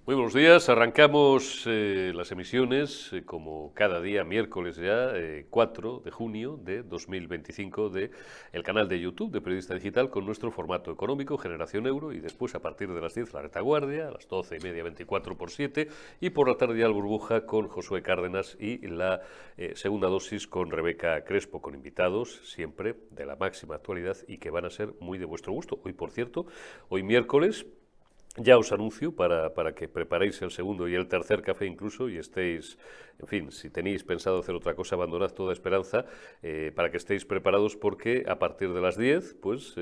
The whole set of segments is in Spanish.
Muy buenos días, arrancamos las emisiones como cada día, miércoles ya, 4 de junio de 2025 de el canal de YouTube de Periodista Digital con nuestro formato económico, Generación Euro, y después a partir de las 10 la retaguardia, a las 12:30, 24/7, y por la tarde ya la burbuja con Josué Cárdenas y la segunda dosis con Rebeca Crespo, con invitados siempre de la máxima actualidad y que van a ser muy de vuestro gusto. Hoy, por cierto, hoy miércoles, ya os anuncio para que preparéis el segundo y el tercer café incluso y estéis, en fin, si tenéis pensado hacer otra cosa, abandonad toda esperanza para que estéis preparados porque a partir de las 10, pues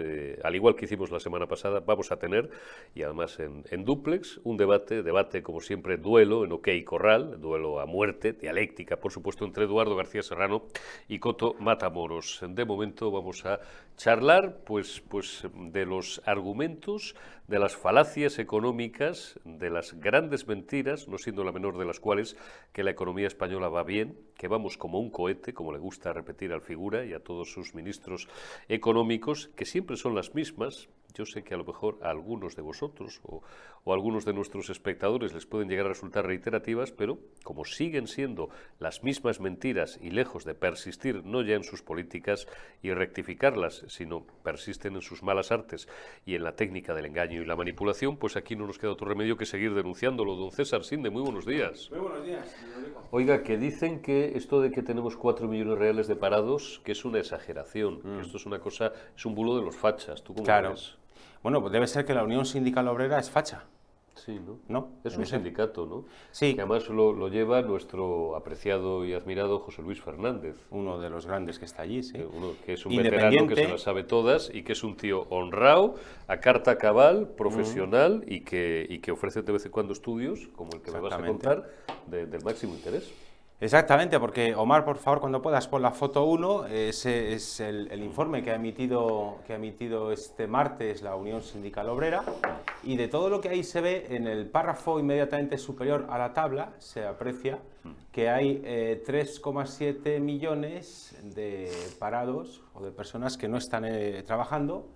al igual que hicimos la semana pasada, vamos a tener, y además en dúplex, un debate como siempre, duelo en OK Corral, duelo a muerte, dialéctica, por supuesto, entre Eduardo García Serrano y Coto Matamoros. De momento vamos a charlar pues de los argumentos, de las falacias económicas, de las grandes mentiras, no siendo la menor de las cuales que la economía española va bien, que vamos como un cohete, como le gusta repetir al figura y a todos sus ministros económicos, que siempre son las mismas. Yo sé que a lo mejor a algunos de vosotros o a algunos de nuestros espectadores les pueden llegar a resultar reiterativas, pero como siguen siendo las mismas mentiras y lejos de persistir no ya en sus políticas y rectificarlas, sino persisten en sus malas artes y en la técnica del engaño y la manipulación, pues aquí no nos queda otro remedio que seguir denunciándolo. Don César Sinde, muy buenos días. Muy buenos días. Oiga, que dicen que esto de que tenemos 4 millones reales de parados, que es una exageración, que esto es una cosa, es un bulo de los fachas. ¿Tú cómo lo ves? Bueno, pues debe ser que la Unión Sindical Obrera es facha. Sí, ¿no? ¿No? Es un sindicato, ¿no? Sí. Que además lo lleva nuestro apreciado y admirado José Luis Fernández. Uno de los grandes que está allí, sí. Uno que es un veterano que se las sabe todas y que es un tío honrado, a carta cabal, profesional y que ofrece de vez en cuando estudios, como el que me vas a contar, del máximo interés. Exactamente, porque Omar, por favor, cuando puedas, pon la foto 1, ese es el informe que ha emitido este martes la Unión Sindical Obrera, y de todo lo que ahí se ve, en el párrafo inmediatamente superior a la tabla, se aprecia que hay 3,7 millones de parados o de personas que no están trabajando,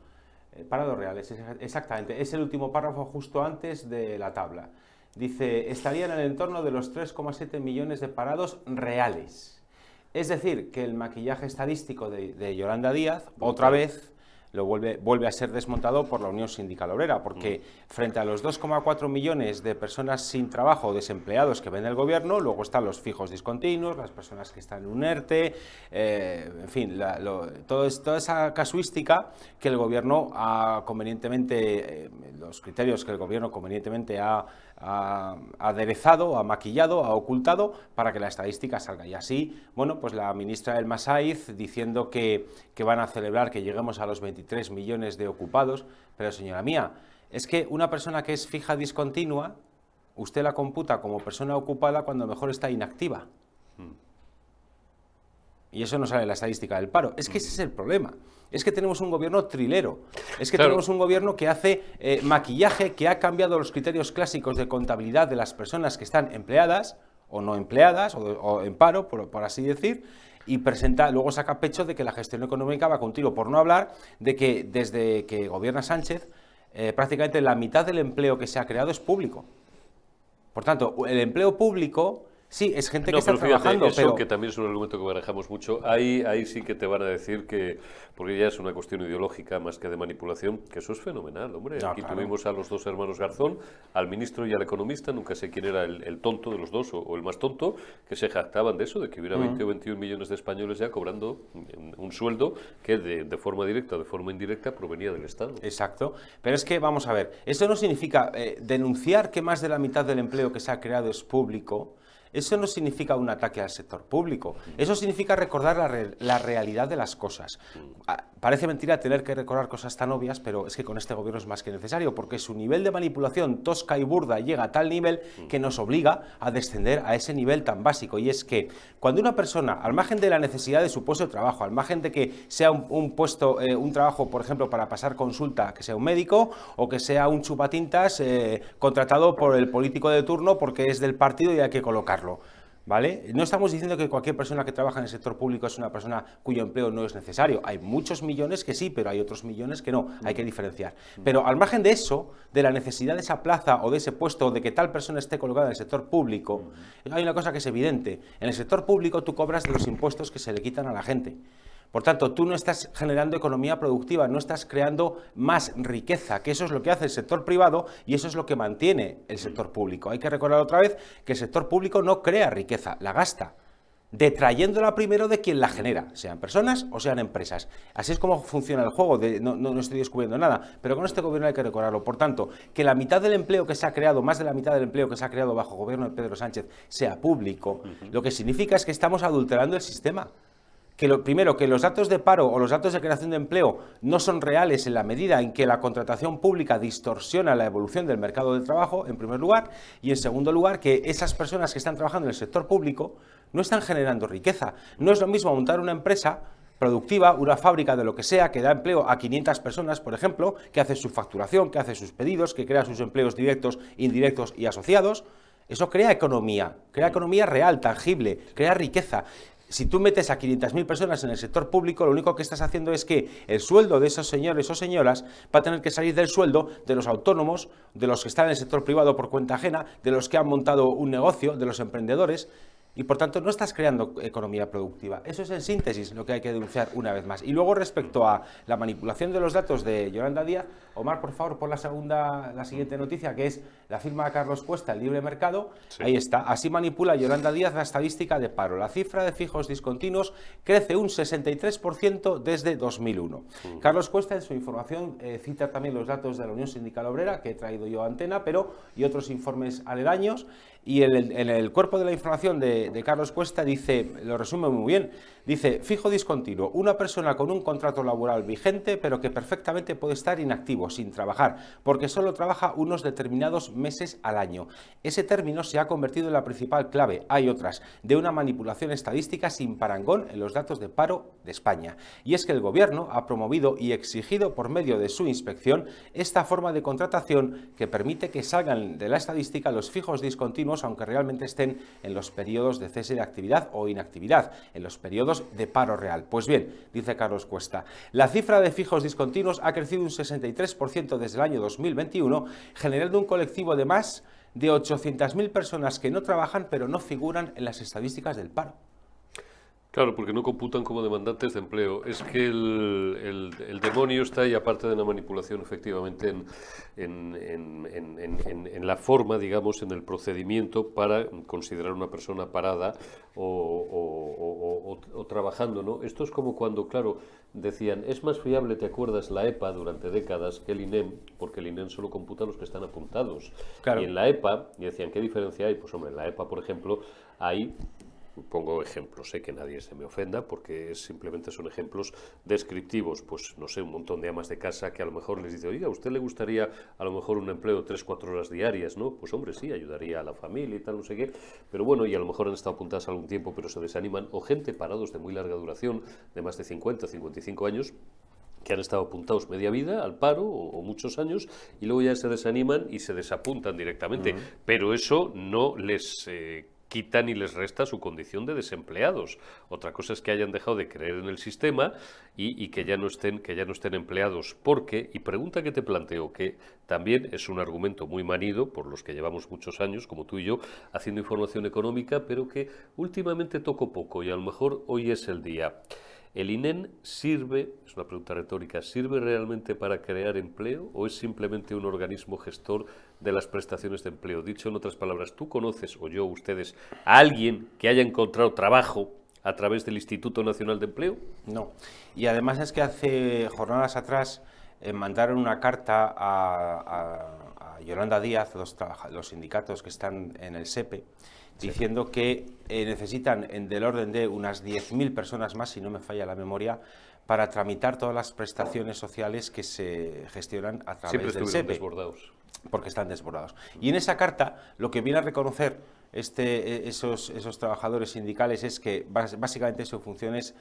parados reales, exactamente, es el último párrafo justo antes de la tabla. Dice, estarían en el entorno de los 3,7 millones de parados reales. Es decir, que el maquillaje estadístico de Yolanda Díaz, otra vez, lo vuelve a ser desmontado por la Unión Sindical Obrera, porque frente a los 2,4 millones de personas sin trabajo o desempleados que ven el gobierno, luego están los fijos discontinuos, las personas que están en un ERTE, en fin, toda esa casuística que el gobierno ha convenientemente, los criterios que el gobierno convenientemente ha aderezado, ha maquillado, ha ocultado para que la estadística salga. Y así, bueno, pues la ministra Elma Saiz diciendo que van a celebrar que lleguemos a los 23 millones de ocupados, pero señora mía, es que una persona que es fija discontinua, usted la computa como persona ocupada cuando mejor está inactiva. Y eso no sale en la estadística del paro. Es que ese es el problema. Es que tenemos un gobierno trilero. Es que tenemos un gobierno que hace maquillaje, que ha cambiado los criterios clásicos de contabilidad de las personas que están empleadas o no empleadas o en paro, por así decir, y luego saca pecho de que la gestión económica va con tiro, por no hablar de que desde que gobierna Sánchez, prácticamente la mitad del empleo que se ha creado es público. Por tanto, el empleo público... Sí, es gente que está trabajando, eso, pero... que también es un argumento que manejamos mucho, ahí sí que te van a decir que, porque ya es una cuestión ideológica más que de manipulación, que eso es fenomenal, hombre. No, aquí claro. tuvimos a los dos hermanos Garzón, al ministro y al economista, nunca sé quién era el tonto de los dos o el más tonto, que se jactaban de eso, de que hubiera 20 o 21 millones de españoles ya cobrando un sueldo que de forma directa o de forma indirecta provenía del Estado. Exacto, pero es que, vamos a ver, eso no significa denunciar que más de la mitad del empleo que se ha creado es público. Eso no significa un ataque al sector público, eso significa recordar la realidad de las cosas. Parece mentira tener que recordar cosas tan obvias, pero es que con este gobierno es más que necesario, porque su nivel de manipulación tosca y burda llega a tal nivel que nos obliga a descender a ese nivel tan básico. Y es que cuando una persona, al margen de la necesidad de su puesto de trabajo, al margen de que sea un trabajo, por ejemplo, para pasar consulta, que sea un médico, o que sea un chupatintas contratado por el político de turno porque es del partido y hay que colocarlo. ¿vale? No estamos diciendo que cualquier persona que trabaja en el sector público es una persona cuyo empleo no es necesario. Hay muchos millones que sí, pero hay otros millones que no. Hay que diferenciar. Pero al margen de eso, de la necesidad de esa plaza o de ese puesto, de que tal persona esté colocada en el sector público, hay una cosa que es evidente. En el sector público tú cobras de los impuestos que se le quitan a la gente. Por tanto, tú no estás generando economía productiva, no estás creando más riqueza, que eso es lo que hace el sector privado y eso es lo que mantiene el sector público. Hay que recordar otra vez que el sector público no crea riqueza, la gasta, detrayéndola primero de quien la genera, sean personas o sean empresas. Así es como funciona el juego, no estoy descubriendo nada, pero con este gobierno hay que recordarlo. Por tanto, que la mitad del empleo que se ha creado, más de la mitad del empleo que se ha creado bajo el gobierno de Pedro Sánchez, sea público, lo que significa es que estamos adulterando el sistema. Primero, que los datos de paro o los datos de creación de empleo no son reales en la medida en que la contratación pública distorsiona la evolución del mercado de trabajo, en primer lugar, y en segundo lugar, que esas personas que están trabajando en el sector público no están generando riqueza. No es lo mismo montar una empresa productiva, una fábrica de lo que sea, que da empleo a 500 personas, por ejemplo, que hace su facturación, que hace sus pedidos, que crea sus empleos directos, indirectos y asociados. Eso crea economía real, tangible, crea riqueza. Si tú metes a 500.000 personas en el sector público, lo único que estás haciendo es que el sueldo de esos señores o señoras va a tener que salir del sueldo de los autónomos, de los que están en el sector privado por cuenta ajena, de los que han montado un negocio, de los emprendedores, y por tanto no estás creando economía productiva. Eso es en síntesis lo que hay que denunciar una vez más. Y luego respecto a la manipulación de los datos de Yolanda Díaz, Omar, por favor, pon la siguiente noticia, que es la firma de Carlos Cuesta, el libre mercado. Sí. Ahí está. Así manipula Yolanda Díaz la estadística de paro. La cifra de fijos discontinuos crece un 63% desde 2001. Carlos Cuesta en su información cita también los datos de la Unión Sindical Obrera, que he traído yo a antena, y otros informes aledaños. Y en el cuerpo de la información de Carlos Cuesta dice, lo resume muy bien, dice: fijo discontinuo, una persona con un contrato laboral vigente pero que perfectamente puede estar inactivo, sin trabajar, porque solo trabaja unos determinados meses al año. Ese término se ha convertido en la principal clave, hay otras, de una manipulación estadística sin parangón en los datos de paro de España. Y es que el gobierno ha promovido y exigido por medio de su inspección esta forma de contratación que permite que salgan de la estadística los fijos discontinuos, aunque realmente estén en los periodos de cese de actividad o inactividad, en los periodos de paro real. Pues bien, dice Carlos Cuesta, la cifra de fijos discontinuos ha crecido un 63% desde el año 2021, generando un colectivo de más de 800.000 personas que no trabajan pero no figuran en las estadísticas del paro. Claro, porque no computan como demandantes de empleo. Es que el demonio está ahí, aparte de la manipulación, efectivamente, en la forma, digamos, en el procedimiento para considerar una persona parada o trabajando, ¿no? Esto es como cuando, claro, decían, es más fiable, ¿te acuerdas? La EPA durante décadas que el INEM, porque el INEM solo computa los que están apuntados. Claro. Y en la EPA, y decían, ¿qué diferencia hay? Pues hombre, en la EPA, por ejemplo, hay... Pongo ejemplos, que nadie se me ofenda, porque simplemente son ejemplos descriptivos. Pues no sé, un montón de amas de casa que a lo mejor les dice, oiga, ¿a usted le gustaría a lo mejor un empleo de 3-4 horas diarias? ¿No? Pues hombre, sí, ayudaría a la familia y tal, no sé qué. Pero bueno, y a lo mejor han estado apuntadas algún tiempo, pero se desaniman. O gente parados de muy larga duración, de más de 50, 55 años, que han estado apuntados media vida al paro o muchos años y luego ya se desaniman y se desapuntan directamente. Pero eso no les... quita ni les resta su condición de desempleados. Otra cosa es que hayan dejado de creer en el sistema y que ya no estén empleados. Porque, y pregunta que te planteo, que también es un argumento muy manido por los que llevamos muchos años, como tú y yo, haciendo información económica, pero que últimamente toco poco y a lo mejor hoy es el día. ¿El INEM sirve, es una pregunta retórica, sirve realmente para crear empleo o es simplemente un organismo gestor de las prestaciones de empleo? Dicho en otras palabras, ¿tú conoces, o yo, ustedes, a alguien que haya encontrado trabajo a través del Instituto Nacional de Empleo? No. Y además es que hace jornadas atrás mandaron una carta a Yolanda Díaz, los sindicatos que están en el SEPE, diciendo que necesitan del orden de unas 10.000 personas más, si no me falla la memoria, para tramitar todas las prestaciones sociales que se gestionan a través del SEPE. Desbordados. Porque están desbordados. Y en esa carta lo que viene a reconocer esos trabajadores sindicales es que básicamente su función es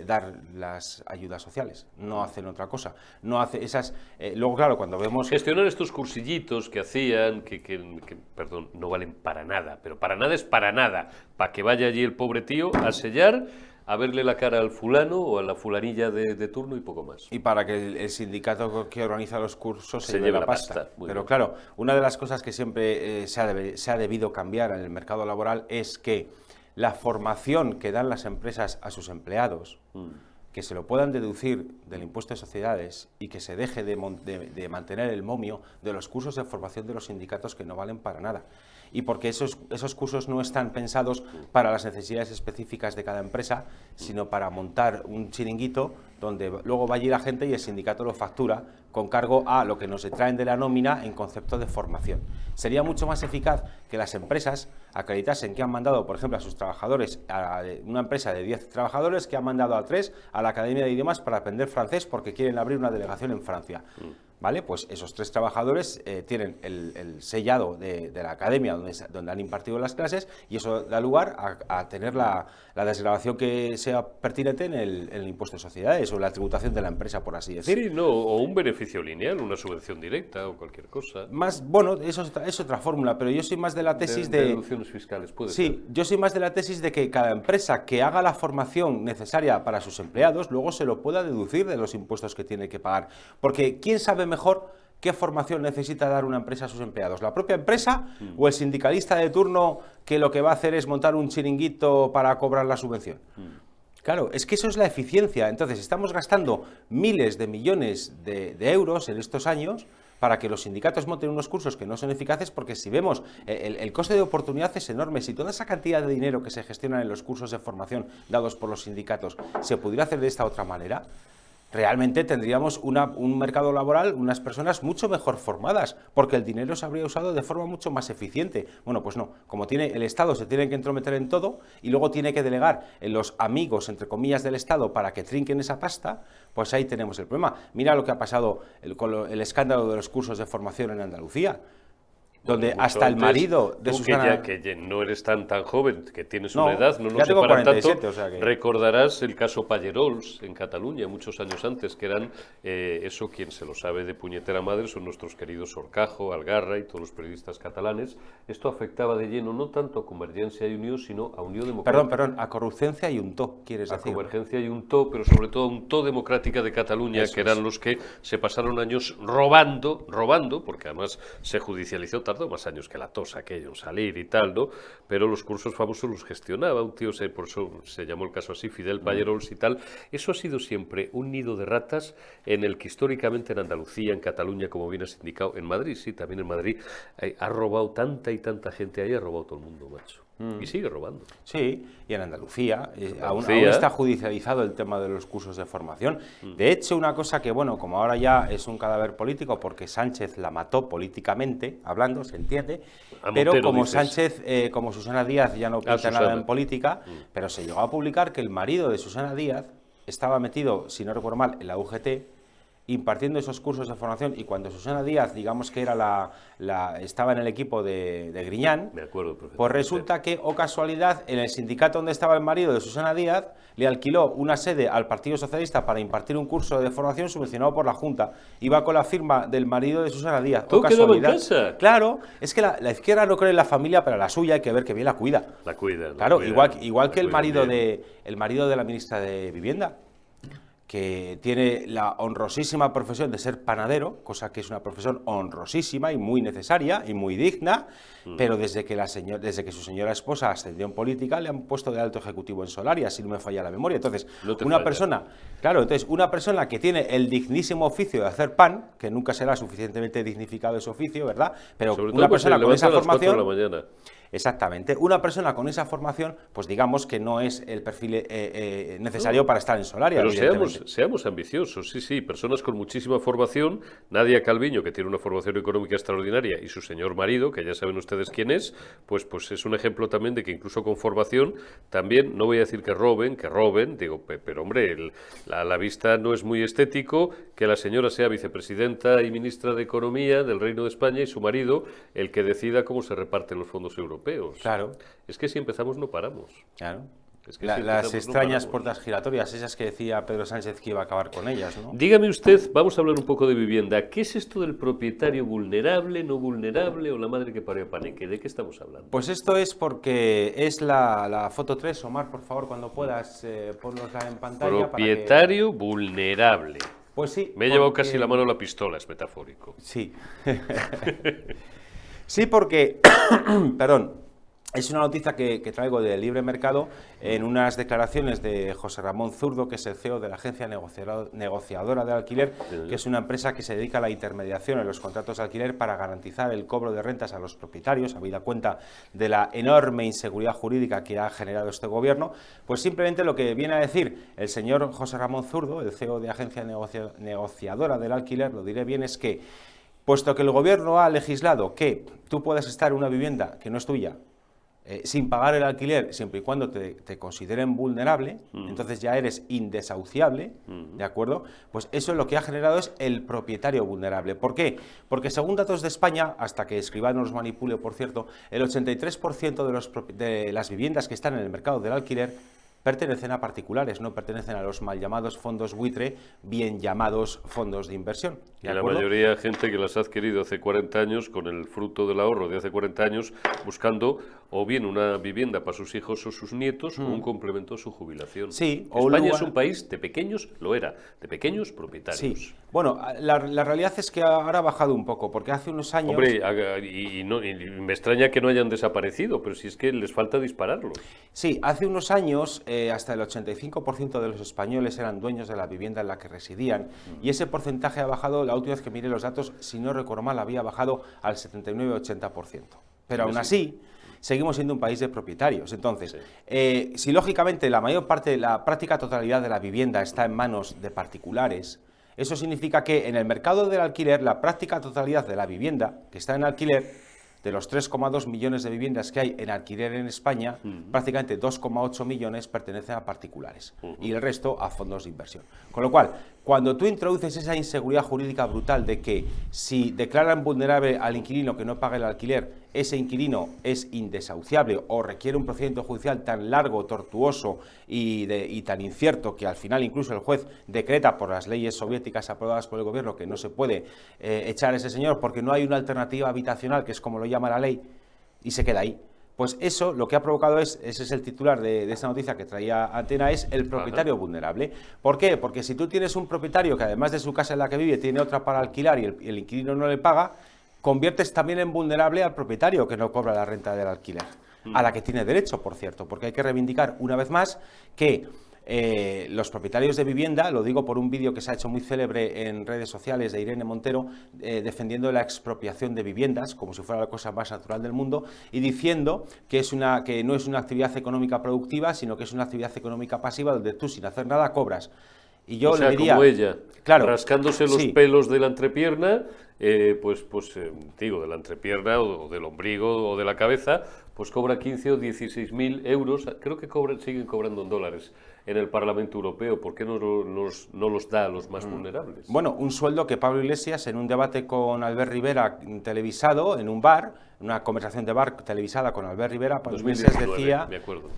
dar las ayudas sociales, no hacen otra cosa. No hace esas. Luego, claro, cuando vemos. Gestionar estos cursillitos que hacían, perdón, no valen para nada, pero para nada es para nada. Para que vaya allí el pobre tío a sellar, a verle la cara al fulano o a la fulanilla de turno y poco más. Y para que el sindicato que organiza los cursos se lleve la pasta. Pero bien. Claro, una de las cosas que siempre se ha debido cambiar en el mercado laboral es que la formación que dan las empresas a sus empleados, que se lo puedan deducir del impuesto de sociedades y que se deje de mantener el momio de los cursos de formación de los sindicatos que no valen para nada. Y porque esos cursos no están pensados para las necesidades específicas de cada empresa, sino para montar un chiringuito donde luego va allí la gente y el sindicato lo factura con cargo a lo que nos traen de la nómina en concepto de formación. Sería mucho más eficaz que las empresas acreditasen que han mandado, por ejemplo, a sus trabajadores, a una empresa de 10 trabajadores que han mandado a 3 a la Academia de Idiomas para aprender francés porque quieren abrir una delegación en Francia. ¿Vale? Pues esos 3 trabajadores tienen el sellado de la academia donde han impartido las clases y eso da lugar a tener la desgravación que sea pertinente en el impuesto de sociedades o la tributación de la empresa, por así decir. Sí, no, o un beneficio lineal, una subvención directa o cualquier cosa. Bueno, eso es otra fórmula, pero yo soy más de la tesis de deducciones fiscales, puede ser. Sí, yo soy más de la tesis de que cada empresa que haga la formación necesaria para sus empleados luego se lo pueda deducir de los impuestos que tiene que pagar. Porque ¿quién sabe mejor qué formación necesita dar una empresa a sus empleados? ¿La propia empresa o el sindicalista de turno que lo que va a hacer es montar un chiringuito para cobrar la subvención? Claro, es que eso es la eficiencia. Entonces, estamos gastando miles de millones de euros en estos años para que los sindicatos monten unos cursos que no son eficaces, porque si vemos, el coste de oportunidad es enorme. Si toda esa cantidad de dinero que se gestiona en los cursos de formación dados por los sindicatos se pudiera hacer de esta otra manera, realmente tendríamos un mercado laboral, unas personas mucho mejor formadas, porque el dinero se habría usado de forma mucho más eficiente. Bueno, pues no, como el Estado se tiene que entrometer en todo y luego tiene que delegar en los amigos, entre comillas, del Estado para que trinquen esa pasta, pues ahí tenemos el problema. Mira lo que ha pasado con el escándalo de los cursos de formación en Andalucía, donde hasta el marido de Susana... que no eres tan joven, que tienes una edad, no nos separan 47, tanto, o sea que... recordarás el caso Pallerols en Cataluña, muchos años antes, que eran, eso quien se lo sabe de puñetera madre, son nuestros queridos Orcajo, Algarra y todos los periodistas catalanes. Esto afectaba de lleno no tanto a Convergencia y Unió, sino a Unió Democrática. Perdón, a Corrupcencia y Untó, quieres decir. A Convergencia y Untó, pero sobre todo a Untó Democrática de Cataluña, eso que eran los que se pasaron años robando, porque además se judicializó, tardó más años que la tos aquello en salir y tal, ¿no? Pero los cursos famosos los gestionaba un tío, por eso se llamó el caso así, Fidel Pallerols y tal. Eso ha sido siempre un nido de ratas en el que históricamente en Andalucía, en Cataluña, como bien has indicado, en Madrid, sí, también en Madrid, ha robado tanta y tanta gente ahí, ha robado todo el mundo, macho. Y sigue robando. Sí, y en Andalucía, aún está judicializado el tema de los cursos de formación. De hecho, una cosa que, bueno, como ahora ya es un cadáver político, porque Sánchez la mató políticamente, hablando, se entiende, pero como dices. Sánchez, como Susana Díaz ya no pinta nada en política, pero se llegó a publicar que el marido de Susana Díaz estaba metido, si no recuerdo mal, en la UGT, impartiendo esos cursos de formación, y cuando Susana Díaz, digamos que era estaba en el equipo de Griñán, me acuerdo perfectamente. Pues resulta que, o casualidad, en el sindicato donde estaba el marido de Susana Díaz, le alquiló una sede al Partido Socialista para impartir un curso de formación subvencionado por la Junta. Iba con la firma del marido de Susana Díaz. ¿Todo quedaba en casa? Claro, es que la izquierda no cree en la familia, pero la suya hay que ver que bien la cuida. La cuida. Claro, igual que el marido de la ministra de Vivienda, que tiene la honrosísima profesión de ser panadero, cosa que es una profesión honrosísima y muy necesaria y muy digna, pero desde que su señora esposa ascendió en política le han puesto de alto ejecutivo en Solaria, si no me falla la memoria. Entonces, una persona que tiene el dignísimo oficio de hacer pan, que nunca será suficientemente dignificado ese oficio, ¿verdad? Pero una persona con esa formación... Exactamente. Una persona con esa formación, pues digamos que no es el perfil necesario para estar en Solaria. Pero seamos ambiciosos, sí, personas con muchísima formación. Nadia Calviño, que tiene una formación económica extraordinaria, y su señor marido, que ya saben ustedes quién es, pues es un ejemplo también de que incluso con formación, también, no voy a decir que roben, digo, pero hombre, a la vista no es muy estético que la señora sea vicepresidenta y ministra de Economía del Reino de España y su marido el que decida cómo se reparten los fondos europeos. europeos. Claro. Es que si empezamos no paramos. Claro. Es que Las extrañas puertas giratorias, esas que decía Pedro Sánchez que iba a acabar con ellas, ¿no? Dígame usted, vamos a hablar un poco de vivienda. ¿Qué es esto del propietario vulnerable, no vulnerable o la madre que parió Paneque? ¿De qué estamos hablando? Pues esto es porque es la foto 3. Omar, por favor, cuando puedas, ponnosla en pantalla. Propietario vulnerable. Pues sí. Me he llevado casi la mano a la pistola, es metafórico. Sí. Sí, porque, perdón, es una noticia que traigo de Libre Mercado en unas declaraciones de José Ramón Zurdo, que es el CEO de la agencia negociadora de alquiler, que es una empresa que se dedica a la intermediación en los contratos de alquiler para garantizar el cobro de rentas a los propietarios, habida cuenta de la enorme inseguridad jurídica que ha generado este gobierno. Pues simplemente lo que viene a decir el señor José Ramón Zurdo, el CEO de agencia negociadora del alquiler, lo diré bien, es que, puesto que el gobierno ha legislado que tú puedes estar en una vivienda que no es tuya, sin pagar el alquiler, siempre y cuando te consideren vulnerable, entonces ya eres indesahuciable, ¿de acuerdo? Pues eso lo que ha generado es el propietario vulnerable. ¿Por qué? Porque según datos de España, hasta que Escribano los manipule, por cierto, el 83% de las viviendas que están en el mercado del alquiler pertenecen a particulares, no pertenecen a los mal llamados fondos buitre, bien llamados fondos de inversión. Y la mayoría de gente que las ha adquirido hace 40 años, con el fruto del ahorro de hace 40 años, buscando o bien una vivienda para sus hijos o sus nietos o un complemento a su jubilación. Sí, España es un país de pequeños, lo era, de pequeños propietarios. Sí. Bueno, la realidad es que ahora ha bajado un poco, porque hace unos años... Hombre, y me extraña que no hayan desaparecido, pero si es que les falta dispararlos. Sí, hace unos años hasta el 85% de los españoles eran dueños de la vivienda en la que residían, y ese porcentaje ha bajado, la última vez que miré los datos, si no recuerdo mal, había bajado al 79-80%. Pero aún así, seguimos siendo un país de propietarios. Entonces, si lógicamente la mayor parte, la práctica totalidad de la vivienda está en manos de particulares, eso significa que en el mercado del alquiler, la práctica totalidad de la vivienda que está en alquiler, de los 3,2 millones de viviendas que hay en alquiler en España, prácticamente 2,8 millones pertenecen a particulares y el resto a fondos de inversión. Con lo cual, cuando tú introduces esa inseguridad jurídica brutal de que si declaran vulnerable al inquilino que no paga el alquiler, ese inquilino es indesahuciable o requiere un procedimiento judicial tan largo, tortuoso y tan incierto que al final incluso el juez decreta por las leyes soviéticas aprobadas por el gobierno que no se puede echar a ese señor porque no hay una alternativa habitacional, que es como lo llama la ley, y se queda ahí. Pues eso lo que ha provocado ese es el titular de esta noticia que traía Antena, es el propietario vulnerable. ¿Por qué? Porque si tú tienes un propietario que además de su casa en la que vive tiene otra para alquilar y el inquilino no le paga, conviertes también en vulnerable al propietario que no cobra la renta del alquiler, a la que tiene derecho, por cierto, porque hay que reivindicar una vez más que los propietarios de vivienda, lo digo por un vídeo que se ha hecho muy célebre en redes sociales de Irene Montero, defendiendo la expropiación de viviendas como si fuera la cosa más natural del mundo y diciendo que no es una actividad económica productiva, sino que es una actividad económica pasiva donde tú sin hacer nada cobras. Y yo le diría, como ella, claro, rascándose los pelos de la entrepierna, digo, de la entrepierna o del ombligo o de la cabeza, pues cobra 15 o 16.000 euros, creo que siguen cobrando en dólares en el Parlamento Europeo. ¿Por qué no los da a los más vulnerables? Bueno, un sueldo que Pablo Iglesias, en un debate con Albert Rivera televisado, en un bar, una conversación de bar televisada con Albert Rivera, Pablo Iglesias decía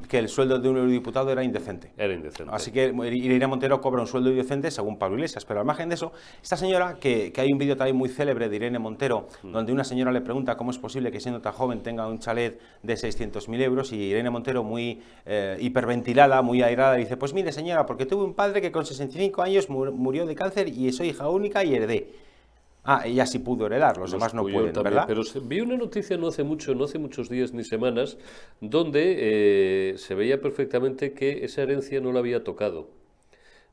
que el sueldo de un eurodiputado era indecente. Era indecente. Así que Irene Montero cobra un sueldo indecente según Pablo Iglesias. Pero al margen de eso, esta señora, que hay un vídeo también muy célebre de Irene Montero, donde una señora le pregunta cómo es posible que siendo tan joven tenga un chalet de 600.000 euros, y Irene Montero, muy hiperventilada, muy airada, dice, pues mire señora, porque tuve un padre que con 65 años murió de cáncer y soy hija única y heredé. Ah, ella sí pudo heredar, los demás no pueden, también, ¿verdad? Pero vi una noticia no hace muchos días ni semanas, donde se veía perfectamente que esa herencia no la había tocado.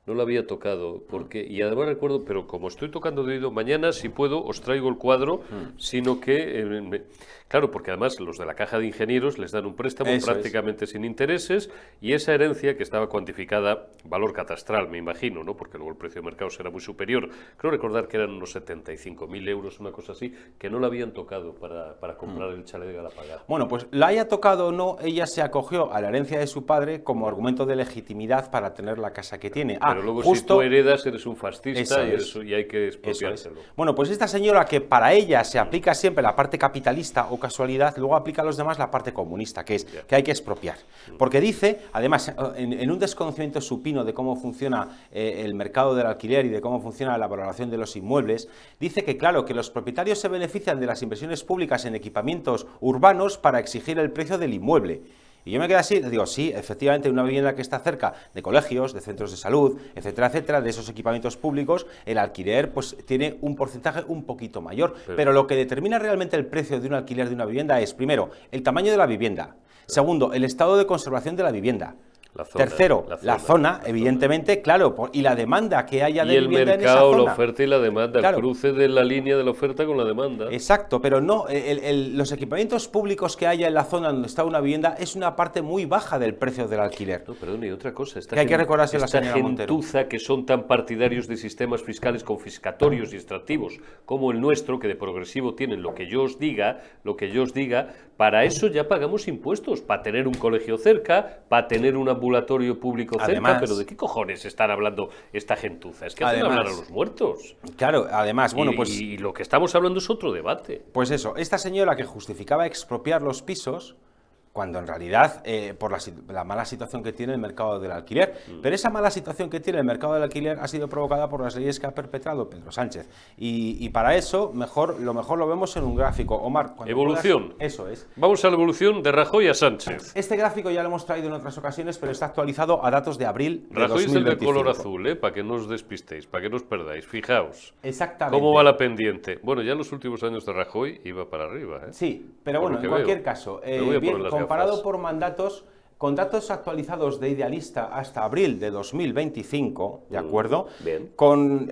No la había tocado, porque, y además recuerdo, pero como estoy tocando de oído, mañana si puedo os traigo el cuadro, sino que, claro, porque además los de la Caja de Ingenieros les dan un préstamo prácticamente sin intereses, y esa herencia que estaba cuantificada, valor catastral me imagino, ¿no? Porque luego el precio de mercado será muy superior, creo recordar que eran unos 75.000 euros, una cosa así, que no la habían tocado para comprar el chalet de Galapagar. Bueno, pues la haya tocado o no, ella se acogió a la herencia de su padre como argumento de legitimidad para tener la casa que tiene. Pero luego justo... si tú heredas eres un fascista y hay que Eso expropiárselo. es. Bueno, pues esta señora, que para ella se aplica siempre la parte capitalista o casualidad, luego aplica a los demás la parte comunista, que es que hay que expropiar. Porque dice, además, en un desconocimiento supino de cómo funciona el mercado del alquiler y de cómo funciona la valoración de los inmuebles, dice que, claro, que los propietarios se benefician de las inversiones públicas en equipamientos urbanos para exigir el precio del inmueble. Y yo me quedo así, digo, sí, efectivamente, una vivienda que está cerca de colegios, de centros de salud, etcétera, etcétera, de esos equipamientos públicos, el alquiler pues tiene un porcentaje un poquito mayor. Pero lo que determina realmente el precio de un alquiler de una vivienda es, primero, el tamaño de la vivienda. Segundo, el estado de conservación de la vivienda. Tercero, la zona, evidentemente, claro, y la demanda que haya de vivienda en esa zona. Y el mercado, la oferta y la demanda, claro. El cruce de la línea de la oferta con la demanda. Exacto, pero no, los equipamientos públicos que haya en la zona donde está una vivienda es una parte muy baja del precio del alquiler. No, perdón, y otra cosa, que hay que recordarse la señora gentuza que son tan partidarios de sistemas fiscales confiscatorios y extractivos como el nuestro, que de progresivo tienen lo que yo os diga, para eso ya pagamos impuestos, para tener un colegio cerca, para tener un ambulatorio público cerca. Además, pero ¿de qué cojones están hablando esta gentuza? Es que hacen hablar a los muertos. Claro, además, bueno, pues... Y lo que estamos hablando es otro debate. Pues eso, esta señora que justificaba expropiar los pisos, cuando en realidad, por la mala situación que tiene el mercado del alquiler. Pero esa mala situación que tiene el mercado del alquiler ha sido provocada por las leyes que ha perpetrado Pedro Sánchez. Y para eso, lo mejor lo vemos en un gráfico. Omar, evolución. Eso es. Vamos a la evolución de Rajoy a Sánchez. Este gráfico ya lo hemos traído en otras ocasiones, pero está actualizado a datos de abril de Rajoy 2025. es el de color azul, para que no os despistéis, para que no os perdáis. Fijaos. Exactamente. ¿Cómo va la pendiente? Bueno, ya en los últimos años de Rajoy iba para arriba. Sí, pero bueno, en cualquier caso, bien, comparado por mandatos, con datos actualizados de Idealista hasta abril de 2025, ¿de acuerdo? Bien. Con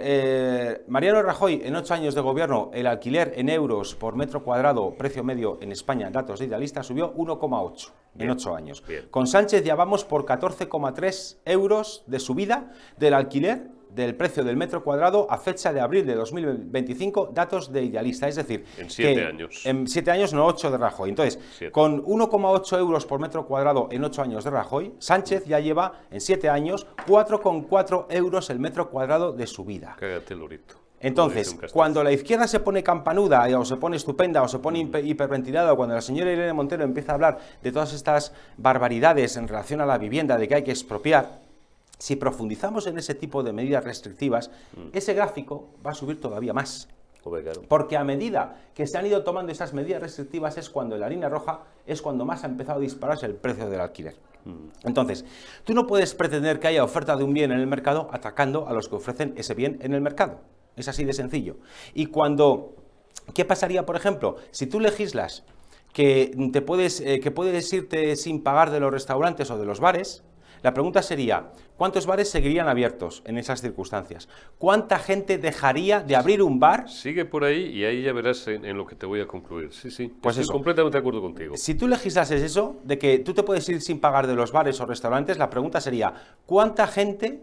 Mariano Rajoy, en 8 años de gobierno, el alquiler en euros por metro cuadrado, precio medio en España, datos de Idealista, subió 1,8 en 8 años. Bien. Con Sánchez ya vamos por 14,3 euros de subida del alquiler del precio del metro cuadrado a fecha de abril de 2025, datos de Idealista, es decir... En 7 años. En 7 años, no 8 de Rajoy. Entonces, 7. Con 1,8 euros por metro cuadrado en 8 años de Rajoy, Sánchez ya lleva en 7 años 4,4 euros el metro cuadrado de subida. Cágate, lorito. Entonces, cuando la izquierda se pone campanuda o se pone estupenda o se pone hiperventilada, o cuando la señora Irene Montero empieza a hablar de todas estas barbaridades en relación a la vivienda, de que hay que expropiar, si profundizamos en ese tipo de medidas restrictivas, ese gráfico va a subir todavía más. Porque a medida que se han ido tomando esas medidas restrictivas es cuando en la línea roja es cuando más ha empezado a dispararse el precio del alquiler. Entonces, tú no puedes pretender que haya oferta de un bien en el mercado atacando a los que ofrecen ese bien en el mercado. Es así de sencillo. Y ¿qué pasaría, por ejemplo, si tú legislas que puedes irte sin pagar de los restaurantes o de los bares? La pregunta sería, ¿cuántos bares seguirían abiertos en esas circunstancias? ¿Cuánta gente dejaría de abrir un bar? Sigue por ahí y ahí ya verás en lo que te voy a concluir. Sí, pues estoy completamente de acuerdo contigo. Si tú legislases eso, de que tú te puedes ir sin pagar de los bares o restaurantes, la pregunta sería, ¿cuánta gente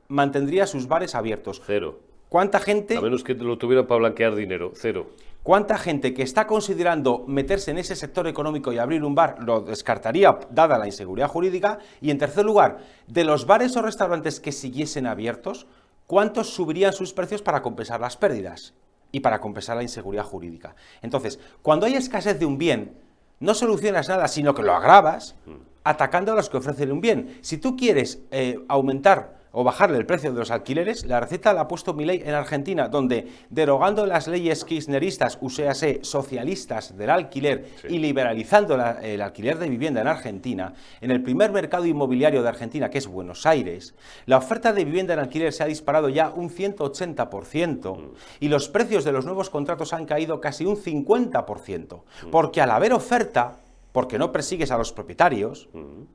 mantendría sus bares abiertos? 0. ¿Cuánta gente? A menos que lo tuviera para blanquear dinero, 0. ¿Cuánta gente que está considerando meterse en ese sector económico y abrir un bar lo descartaría, dada la inseguridad jurídica? Y en tercer lugar, de los bares o restaurantes que siguiesen abiertos, ¿cuántos subirían sus precios para compensar las pérdidas y para compensar la inseguridad jurídica? Entonces, cuando hay escasez de un bien, no solucionas nada, sino que lo agravas atacando a los que ofrecen un bien. Si tú quieres aumentar o bajarle el precio de los alquileres, la receta la ha puesto Milei en Argentina, donde derogando las leyes kirchneristas, uséase socialistas del alquiler, y liberalizando el alquiler de vivienda en Argentina, en el primer mercado inmobiliario de Argentina, que es Buenos Aires, la oferta de vivienda en alquiler se ha disparado ya un 180%, y los precios de los nuevos contratos han caído casi un 50%, porque al haber oferta, porque no persigues a los propietarios,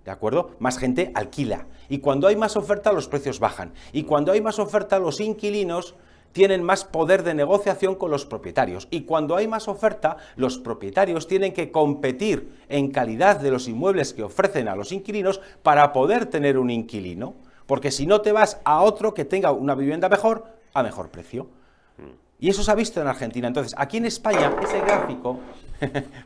¿de acuerdo? Más gente alquila. Y cuando hay más oferta, los precios bajan. Y cuando hay más oferta, los inquilinos tienen más poder de negociación con los propietarios. Y cuando hay más oferta, los propietarios tienen que competir en calidad de los inmuebles que ofrecen a los inquilinos para poder tener un inquilino. Porque si no, te vas a otro que tenga una vivienda mejor a mejor precio. Y eso se ha visto en Argentina. Entonces, aquí en España, ese gráfico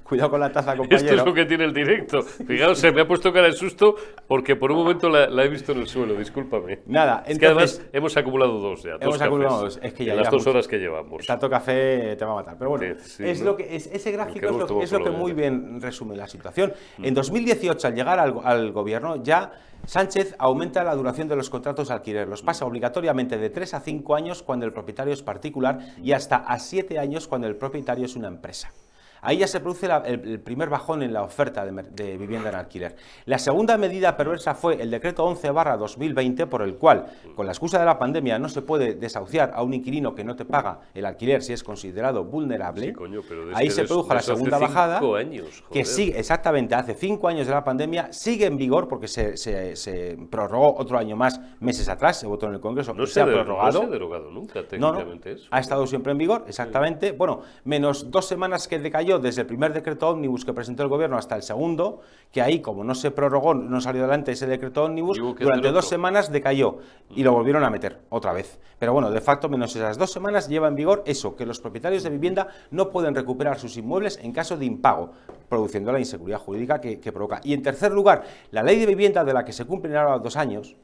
Cuidado con la taza, Esto compañero. es lo que tiene el directo. Fijaos, se me ha puesto cara de susto porque por un momento la he visto en el suelo, discúlpame. Nada, Es que además entonces, hemos acumulado dos ya. hemos acumulado dos. Es que ya en las llevamos- 2 horas que llevamos. tanto café te va a matar. Pero bueno, Sí, es ¿no? lo que, ese gráfico El que no es lo que estuvo muy solo, bien resume la situación. En 2018, al llegar al gobierno, ya Sánchez aumenta la duración de los contratos de alquiler. Los pasa obligatoriamente de 3 a 5 años cuando el propietario es particular y hasta a 7 años cuando el propietario es una empresa. Ahí ya se produce el primer bajón en la oferta de vivienda en alquiler. La segunda medida perversa fue el decreto 11/2020, por el cual, con la excusa de la pandemia, no se puede desahuciar a un inquilino que no te paga el alquiler si es considerado vulnerable. Sí, coño, pero Ahí se produjo la segunda bajada, años, que sigue, exactamente, hace 5 años de la pandemia, sigue en vigor porque se prorrogó otro año más meses atrás, se votó en el Congreso, No se ha no prorrogado. se ha derogado nunca, No, técnicamente. Eso. ha estado siempre en vigor, exactamente. Bueno, menos 2 semanas que decayó desde el primer decreto ómnibus que presentó el gobierno hasta el segundo, que ahí, como no se prorrogó, no salió adelante ese decreto ómnibus, Y hubo que durante hacer 2 otro. semanas decayó y lo volvieron a meter otra vez. Pero bueno, de facto, menos esas 2 semanas lleva en vigor eso, que los propietarios de vivienda no pueden recuperar sus inmuebles en caso de impago, produciendo la inseguridad jurídica que provoca. Y en tercer lugar, la ley de vivienda, de la que se cumplen ahora 2 años,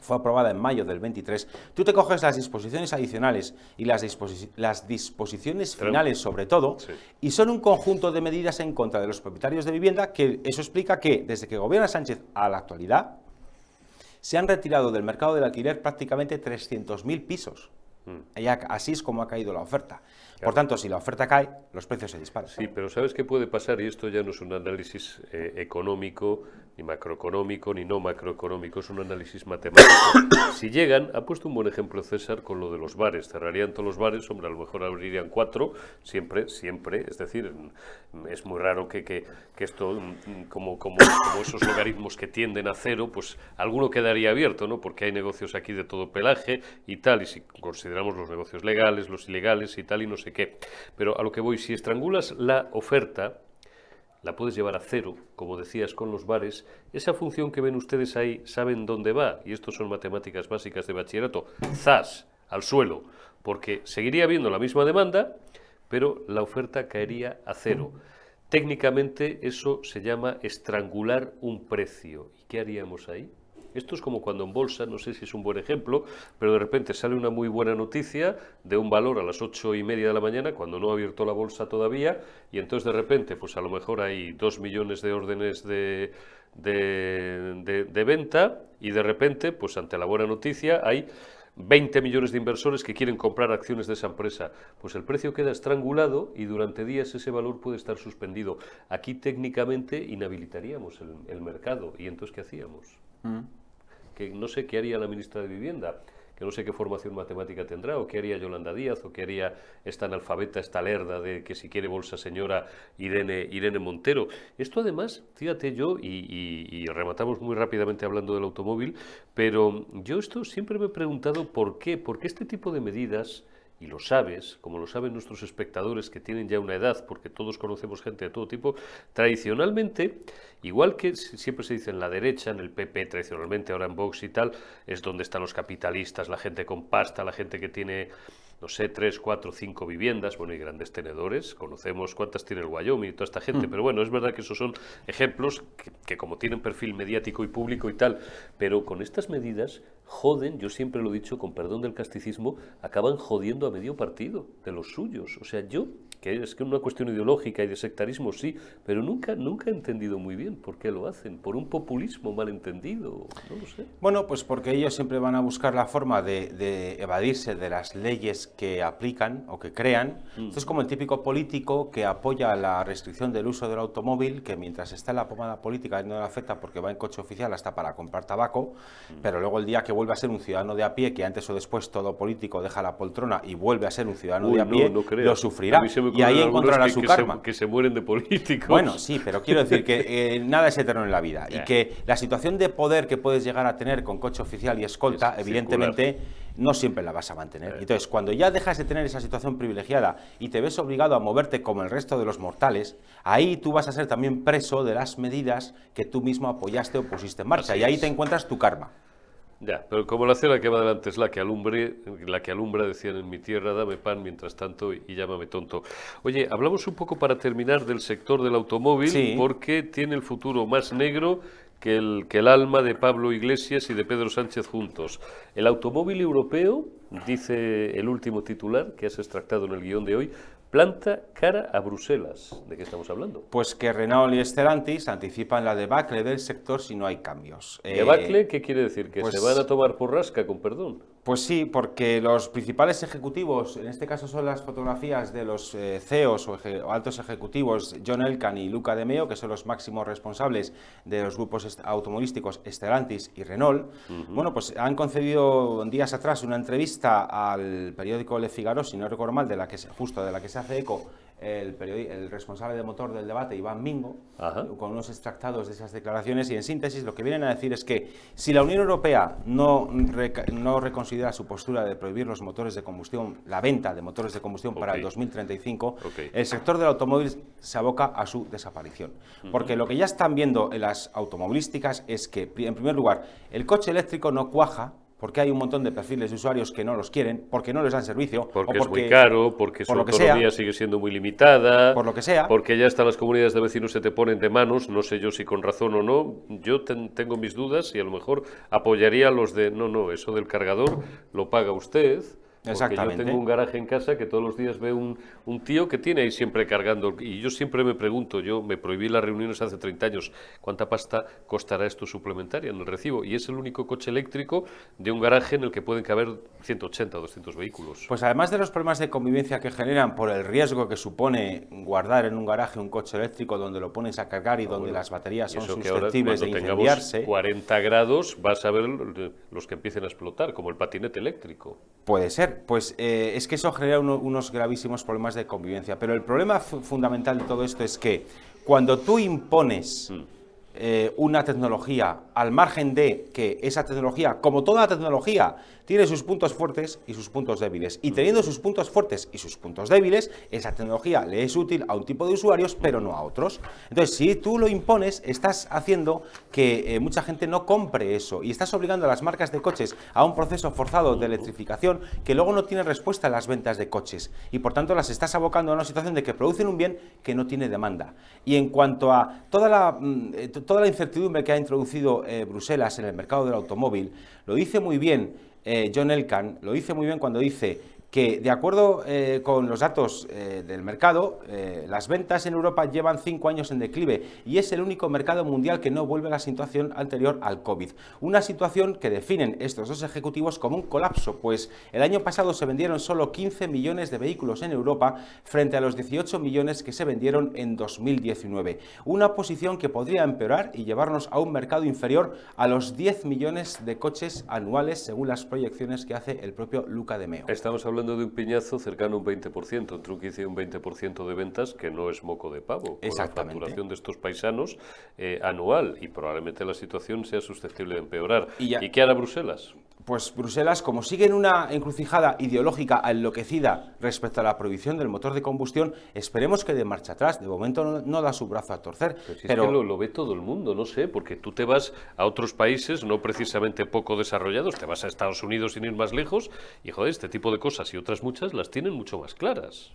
fue aprobada en mayo del 23, tú te coges las disposiciones adicionales y las disposiciones finales sobre todo, Sí. y son un conjunto de medidas en contra de los propietarios de vivienda, que eso explica que desde que gobierna Sánchez a la actualidad se han retirado del mercado del alquiler prácticamente 300.000 pisos. Así es como ha caído la oferta. Por tanto, si la oferta cae, los precios se disparan. Sí, pero ¿sabes qué puede pasar? Y esto ya no es un análisis económico, ni macroeconómico, ni no macroeconómico, es un análisis matemático. Si llegan, ha puesto un buen ejemplo César con lo de los bares, cerrarían todos los bares, hombre, a lo mejor abrirían 4, siempre, es decir, es muy raro que esto, como esos logaritmos que tienden a cero, pues alguno quedaría abierto, ¿no? Porque hay negocios aquí de todo pelaje y tal, y si consideramos los negocios legales, los ilegales y tal, y no sé qué. Pero a lo que voy, si estrangulas la oferta, la puedes llevar a cero, como decías, con los bares. Esa función que ven ustedes ahí, saben dónde va, y esto son matemáticas básicas de bachillerato, ¡zas!, al suelo, porque seguiría habiendo la misma demanda, pero la oferta caería a cero. Técnicamente eso se llama estrangular un precio. ¿Y qué haríamos ahí? Esto es como cuando en bolsa, no sé si es un buen ejemplo, pero de repente sale una muy buena noticia de un valor a las 8:30 de la mañana, cuando no ha abierto la bolsa todavía, y entonces de repente, pues a lo mejor hay 2 millones de órdenes de venta, y de repente, pues ante la buena noticia, hay 20 millones de inversores que quieren comprar acciones de esa empresa. Pues el precio queda estrangulado y durante días ese valor puede estar suspendido. Aquí técnicamente inhabilitaríamos el mercado. ¿Y entonces qué hacíamos? Que no sé qué haría la ministra de Vivienda, que no sé qué formación matemática tendrá, o qué haría Yolanda Díaz, o qué haría esta analfabeta, esta lerda de que si quiere bolsa señora Irene Montero. Esto además, fíjate yo, y rematamos muy rápidamente hablando del automóvil, pero yo esto siempre me he preguntado por qué, porque este tipo de medidas, y lo sabes, como lo saben nuestros espectadores que tienen ya una edad, porque todos conocemos gente de todo tipo, tradicionalmente, igual que siempre se dice en la derecha, en el PP tradicionalmente, ahora en Vox y tal, es donde están los capitalistas, la gente con pasta, la gente que tiene, no sé, 3, 4, 5 viviendas, bueno, y grandes tenedores, conocemos cuántas tiene el Wyoming y toda esta gente, pero bueno, es verdad que esos son ejemplos que como tienen perfil mediático y público y tal, pero con estas medidas joden, yo siempre lo he dicho, con perdón del casticismo, acaban jodiendo a medio partido de los suyos. O sea, yo, que es que una cuestión ideológica y de sectarismo sí, pero nunca he entendido muy bien por qué lo hacen, por un populismo malentendido, no lo sé. Bueno, pues porque ellos siempre van a buscar la forma de evadirse de las leyes que aplican o que crean. Esto es como el típico político que apoya la restricción del uso del automóvil, que mientras está en la pomada política no le afecta porque va en coche oficial hasta para comprar tabaco, pero luego el día que vuelve a ser un ciudadano de a pie, que antes o después todo político deja la poltrona y vuelve a ser un ciudadano de a pie, lo sufrirá. Y ahí encontrará su karma. Que se mueren de políticos. Bueno, sí, pero quiero decir que nada es eterno en la vida y que la situación de poder que puedes llegar a tener con coche oficial y escolta, evidentemente, no siempre la vas a mantener. Entonces, cuando ya dejas de tener esa situación privilegiada y te ves obligado a moverte como el resto de los mortales, ahí tú vas a ser también preso de las medidas que tú mismo apoyaste o pusiste en marcha. Y ahí te encuentras tu karma. Ya, pero como la cera que va delante es la que alumbra, decían en mi tierra, dame pan mientras tanto y llámame tonto. Oye, hablamos un poco para terminar del sector del automóvil, Sí. porque tiene el futuro más negro que el alma de Pablo Iglesias y de Pedro Sánchez juntos. El automóvil europeo, dice el último titular que has extractado en el guión de hoy, planta cara a Bruselas. ¿De qué estamos hablando? Pues que Renault y Stellantis anticipan la debacle del sector si no hay cambios. ¿Debacle? ¿Qué quiere decir? ¿Que pues, se van a tomar por rasca, con perdón? Pues sí, porque los principales ejecutivos, en este caso son las fotografías de los CEOs o altos ejecutivos, John Elkann y Luca De Meo, que son los máximos responsables de los grupos automovilísticos Stellantis y Renault. Bueno, pues han concedido días atrás una entrevista al periódico Le Figaro, si no recuerdo mal, de la que se hace eco el responsable de motor del debate, Iván Mingo, con unos extractados de esas declaraciones, y en síntesis lo que vienen a decir es que si la Unión Europea no reconsidera su postura de prohibir los motores de combustión, la venta de motores de combustión para el 2035, el sector del automóvil se aboca a su desaparición. Porque lo que ya están viendo en las automovilísticas es que, en primer lugar, el coche eléctrico no cuaja, porque hay un montón de perfiles de usuarios que no los quieren, porque no les dan servicio. Porque es muy caro, porque su autonomía sigue siendo muy limitada. Por lo que sea. Porque ya hasta las comunidades de vecinos se te ponen de manos, no sé yo si con razón o no. Yo tengo mis dudas y a lo mejor apoyaría a los de, no, eso del cargador lo paga usted. Porque yo tengo un garaje en casa que todos los días veo un tío que tiene ahí siempre cargando. Y yo siempre me pregunto, yo me prohibí las reuniones hace 30 años, ¿cuánta pasta costará esto suplementaria en el recibo? Y es el único coche eléctrico de un garaje en el que pueden caber 180 o 200 vehículos. Pues además de los problemas de convivencia que generan por el riesgo que supone guardar en un garaje un coche eléctrico donde lo pones a cargar y donde las baterías son susceptibles de incendiarse. 40 grados vas a ver los que empiecen a explotar, como el patinete eléctrico. Puede ser. Pues es que eso genera unos gravísimos problemas de convivencia. Pero el problema fundamental de todo esto es que cuando tú impones una tecnología al margen de que esa tecnología, como toda tecnología, tiene sus puntos fuertes y sus puntos débiles. Y teniendo sus puntos fuertes y sus puntos débiles, esa tecnología le es útil a un tipo de usuarios, pero no a otros. Entonces, si tú lo impones, estás haciendo que mucha gente no compre eso y estás obligando a las marcas de coches a un proceso forzado de electrificación que luego no tiene respuesta en las ventas de coches. Y por tanto, las estás abocando a una situación de que producen un bien que no tiene demanda. Y en cuanto a toda la incertidumbre que ha introducido Bruselas en el mercado del automóvil, lo dice muy bien John Elkann, lo dice muy bien cuando dice que, de acuerdo con los datos del mercado, las ventas en Europa llevan 5 años en declive y es el único mercado mundial que no vuelve a la situación anterior al COVID. Una situación que definen estos dos ejecutivos como un colapso, pues el año pasado se vendieron solo 15 millones de vehículos en Europa frente a los 18 millones que se vendieron en 2019. Una posición que podría empeorar y llevarnos a un mercado inferior a los 10 millones de coches anuales, según las proyecciones que hace el propio Luca De Meo. Estamos hablando de un piñazo cercano a un 20%, entre un 15 y un 20% de ventas, que no es moco de pavo, con la facturación de estos paisanos anual, y probablemente la situación sea susceptible de empeorar. ¿Y qué hará Bruselas? Pues Bruselas, como sigue en una encrucijada ideológica enloquecida respecto a la prohibición del motor de combustión, esperemos que dé marcha atrás. De momento no da su brazo a torcer. Pero es que lo ve todo el mundo, no sé, porque tú te vas a otros países no precisamente poco desarrollados, te vas a Estados Unidos sin ir más lejos, y joder, este tipo de cosas y otras muchas las tienen mucho más claras.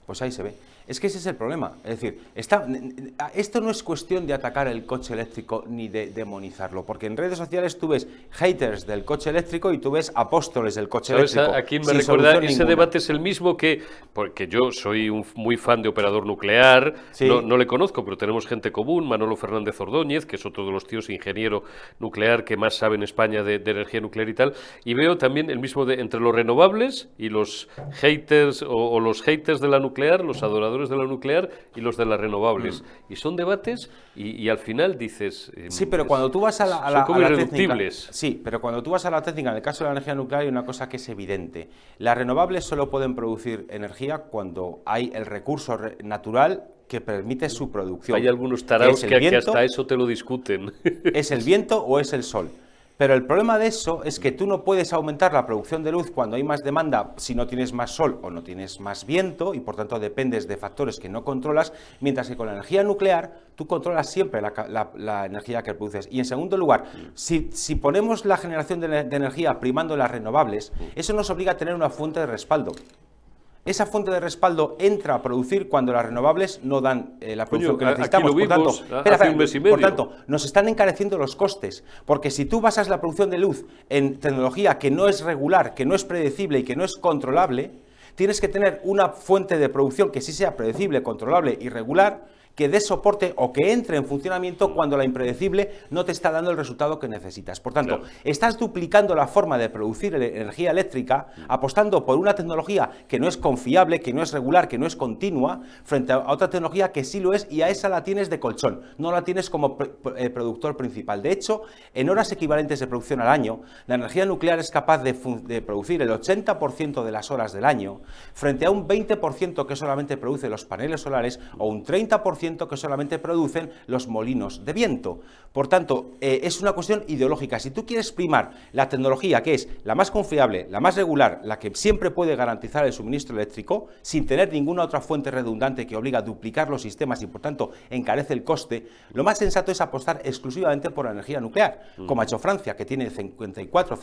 Pues ahí se ve. Es que ese es el problema. Es decir, esto no es cuestión de atacar el coche eléctrico ni de demonizarlo, porque en redes sociales tú ves haters del coche eléctrico y tú ves apóstoles del coche eléctrico. ¿A quién me recuerda? Ese debate es el mismo que, porque yo soy muy fan de Operador Nuclear, sí. No le conozco, pero tenemos gente común, Manolo Fernández Ordóñez, que es otro de los tíos ingeniero nuclear que más sabe en España de energía nuclear y tal, y veo también el mismo entre los renovables y los haters o los haters de la nuclear, los adoradores de la nuclear y los de las renovables. Y son debates y al final dices... sí, pero cuando tú vas a la irreductibles. Técnica, sí, pero cuando tú vas a la técnica, en el caso de la energía nuclear hay una cosa que es evidente. Las renovables solo pueden producir energía cuando hay el recurso natural que permite su producción. Hay algunos taraos que hasta eso te lo discuten. ¿Es el viento o es el sol? Pero el problema de eso es que tú no puedes aumentar la producción de luz cuando hay más demanda si no tienes más sol o no tienes más viento, y por tanto dependes de factores que no controlas, mientras que con la energía nuclear tú controlas siempre la energía que produces. Y en segundo lugar, si ponemos la generación de energía primando las renovables, eso nos obliga a tener una fuente de respaldo. Esa fuente de respaldo entra a producir cuando las renovables no dan la producción que necesitamos. Aquí lo vimos hace un mes y medio. Por tanto, nos están encareciendo los costes, porque si tú basas la producción de luz en tecnología que no es regular, que no es predecible y que no es controlable, tienes que tener una fuente de producción que sí sea predecible, controlable y regular, que dé soporte o que entre en funcionamiento cuando la impredecible no te está dando el resultado que necesitas. Por tanto, estás duplicando la forma de producir energía eléctrica, apostando por una tecnología que no es confiable, que no es regular, que no es continua, frente a otra tecnología que sí lo es, y a esa la tienes de colchón, no la tienes como productor principal. De hecho, en horas equivalentes de producción al año, la energía nuclear es capaz de producir el 80% de las horas del año, frente a un 20% que solamente produce los paneles solares, o un 30% que solamente producen los molinos de viento. Por tanto, es una cuestión ideológica. Si tú quieres primar la tecnología que es la más confiable, la más regular, la que siempre puede garantizar el suministro eléctrico, sin tener ninguna otra fuente redundante que obliga a duplicar los sistemas y por tanto encarece el coste, lo más sensato es apostar exclusivamente por la energía nuclear, como ha hecho Francia, que tiene 54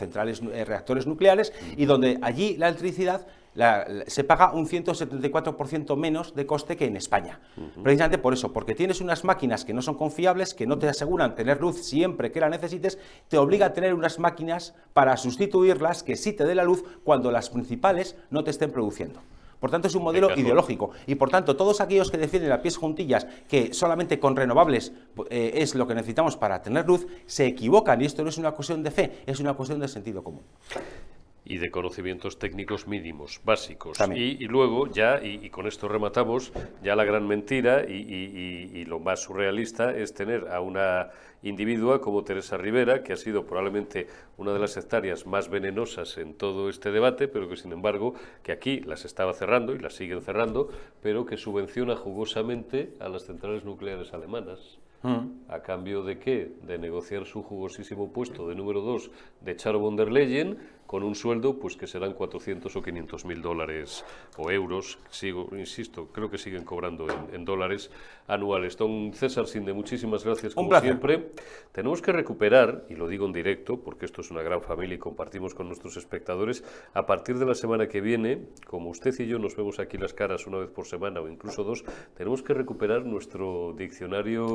reactores nucleares, y donde allí la electricidad se paga un 174% menos de coste que en España. Precisamente por eso, porque tienes unas máquinas que no son confiables, que no te aseguran tener luz siempre que la necesites, te obliga a tener unas máquinas para sustituirlas que sí te dé la luz cuando las principales no te estén produciendo. Por tanto, es un modelo ideológico, y por tanto todos aquellos que defienden a pies juntillas que solamente con renovables es lo que necesitamos para tener luz, se equivocan, y esto no es una cuestión de fe, es una cuestión de sentido común. Y de conocimientos técnicos mínimos, básicos. Y luego ya, y con esto rematamos, ya la gran mentira y lo más surrealista es tener a una individua como Teresa Rivera, que ha sido probablemente una de las hectáreas más venenosas en todo este debate, pero que sin embargo, que aquí las estaba cerrando y las siguen cerrando, pero que subvenciona jugosamente a las centrales nucleares alemanas. ¿A cambio de qué? De negociar su jugosísimo puesto de número 2 de Charo von der Leyen, con un sueldo pues que serán 400 o 500 mil dólares o euros, insisto, creo que siguen cobrando en dólares anuales. Don César Sinde, muchísimas gracias como siempre. Tenemos que recuperar, y lo digo en directo, porque esto es una gran familia y compartimos con nuestros espectadores, a partir de la semana que viene, como usted y yo nos vemos aquí las caras una vez por semana o incluso dos, tenemos que recuperar nuestro diccionario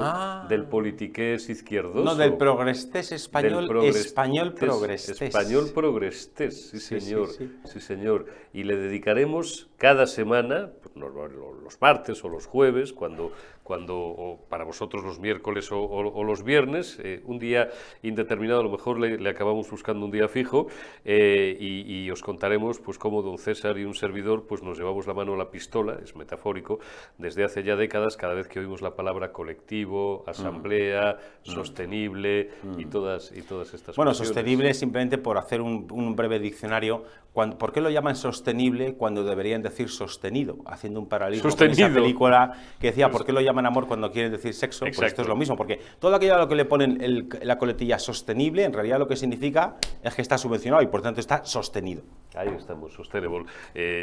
del politiqués izquierdoso. No, del progrestés español, español progrestés. Español progrestés, sí señor, sí señor. Y le dedicaremos cada semana, los martes o los jueves, cuando o para vosotros los miércoles o los viernes, un día indeterminado, a lo mejor le acabamos buscando un día fijo, y os contaremos pues cómo don César y un servidor pues nos llevamos la mano a la pistola, es metafórico, desde hace ya décadas, cada vez que oímos la palabra colectivo, asamblea, sostenible y todas estas Bueno, cuestiones. sostenible simplemente por hacer un breve diccionario. ¿Por qué lo llaman sostenible cuando deberían decir sostenido? Haciendo un paralelismo con esa película que decía, ¿por qué lo llaman amor cuando quieren decir sexo? Pues esto es lo mismo, porque todo aquello a lo que le ponen la coletilla sostenible, en realidad lo que significa es que está subvencionado y por tanto está sostenido. Ahí estamos, sustainable.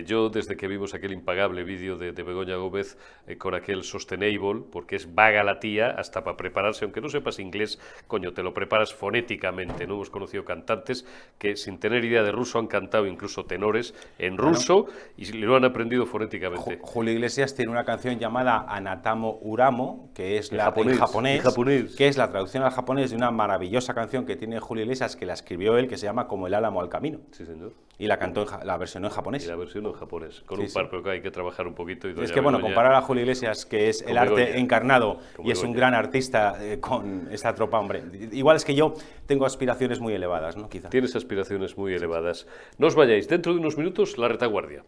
Yo, desde que vimos aquel impagable vídeo de Begoña Gómez con aquel sustainable, porque es vaga la tía hasta para prepararse, aunque no sepas inglés, coño, te lo preparas fonéticamente, ¿no? Hemos conocido cantantes que sin tener idea de ruso han cantado incluso tenores en ruso y lo han aprendido fonéticamente. Julio Iglesias tiene una canción llamada Anatamo Uramo, que es en japonés, que es la traducción al japonés de una maravillosa canción que tiene Julio Iglesias, que la escribió él, que se llama Como el álamo al camino. Sí, señor. Y la cantó la versión en japonés. Y la versión en japonés, con un par, pero que hay que trabajar un poquito. Y es que bueno, comparar a Julio Iglesias, que es el arte encarnado y es un gran artista, con esta tropa, hombre, igual es que yo tengo aspiraciones muy elevadas, ¿no? Quizá. Tienes aspiraciones muy elevadas. No os vayáis, dentro de unos minutos, La Retaguardia.